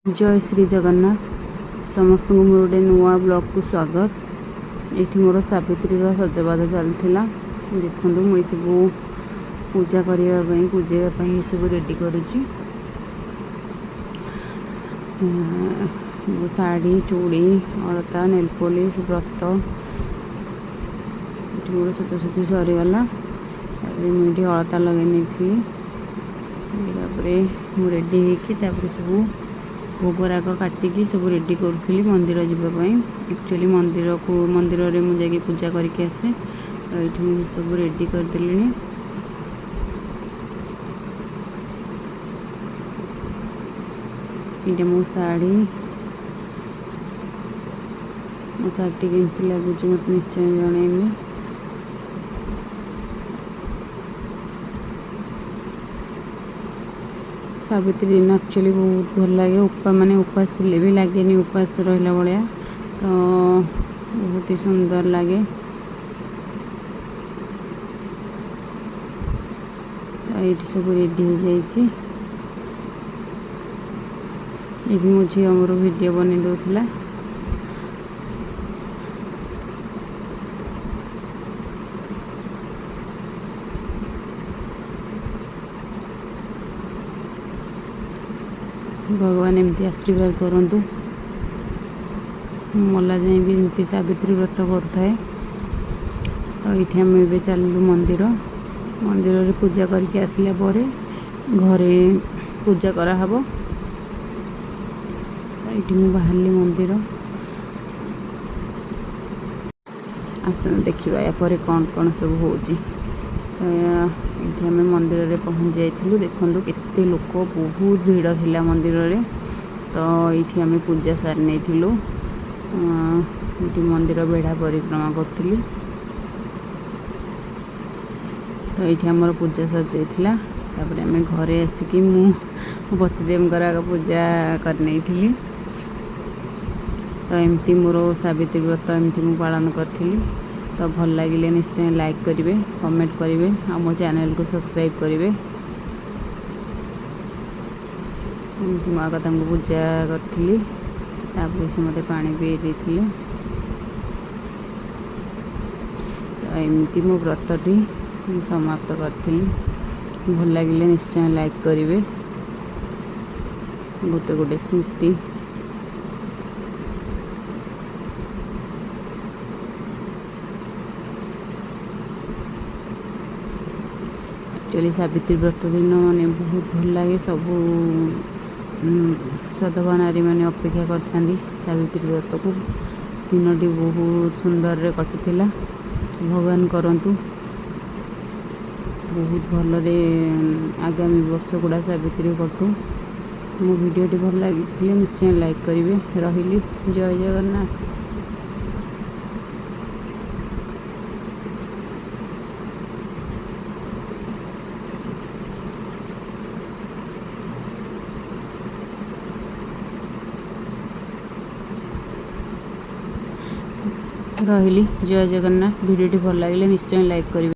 जय श्री जगन्नाथ समस्त को मोर गोटे नुआ ब्लॉग को स्वागत। ये मोर सावित्री सजबाज चलता देखो मुझे सब पूजा करने पूजेवाई सब रेडी करुच्ची शाढ़ी चूड़ी अलता नेल पॉलिश व्रत मोर सजासजी सरीगला मुझे अलता लगे नहीं रेडी होकर सब भोगराग काटिकी सब रेडी करूँ मंदिर जावाई। एक्चुअली मंदिर रे मुझे पूजा करके आसे ये सब रेडी करदे। ये मो शाढ़ी केमती लगुच मत निश्चय जनइबी। सावित्री दिन एक्चुअली बहुत भल लगे माने उपास थे भी लगे उपास रहा भाया तो बहुत ही सुंदर लगे। तो ये सब रेडी हो जाए मो झी मोर वीडियो बन दूसरा भगवान एमती आशीर्वाद करंतु मला जाए भी एमती सावित्री व्रत करुए। तो ये आम ए चलू मंदिर रे पूजा करके आसला घरे पूजा कराहब। ये मुझे बाहर मंदिर आसन देखा यापर कौन कौन सब हो। ये आम मंदिर रे पहुँच जाइलु देखु केते लोक बहुत भीड़ थिला मंदिर रे। तो ये आम पूजा सारी नहीं मंदिर बेढ़ा परिक्रमा करी। तो ये आमर पूजा सर जाइला आम घरे आसिकी मु पतिदेव पूजा करनी। तो एमती मोर सावित्री व्रत एमती मु पालन करी। तो भल लगे निश्चय लाइक करेंगे कमेंट करेंगे आ मो चैनल को सब्सक्राइब करेंगे। माँ का पूजा करी से मत पानी पी देते। तो एमती मो व्रतटी समाप्त करी। भल लगे निश्चय लाइक करेंगे गोटे गोटे स्मृति। एक्चुअली सावित्री व्रत दिन माने बहुत भल लगे सब सधवा नारी मैंने अपेक्षा कर सावित्री व्रत को। दिनटी बहुत सुंदर रे कटिला भगवान करंतु बहुत भल आगामी वर्ष गुड़ा सावित्री कटू। मो वीडियोटी भल लगी निश्चय लाइक करेंगे। रही जय जगन्नाथ। रही जय जगन्नाथ। वीडियोटी भल लगे निश्चय लाइक करेंगे।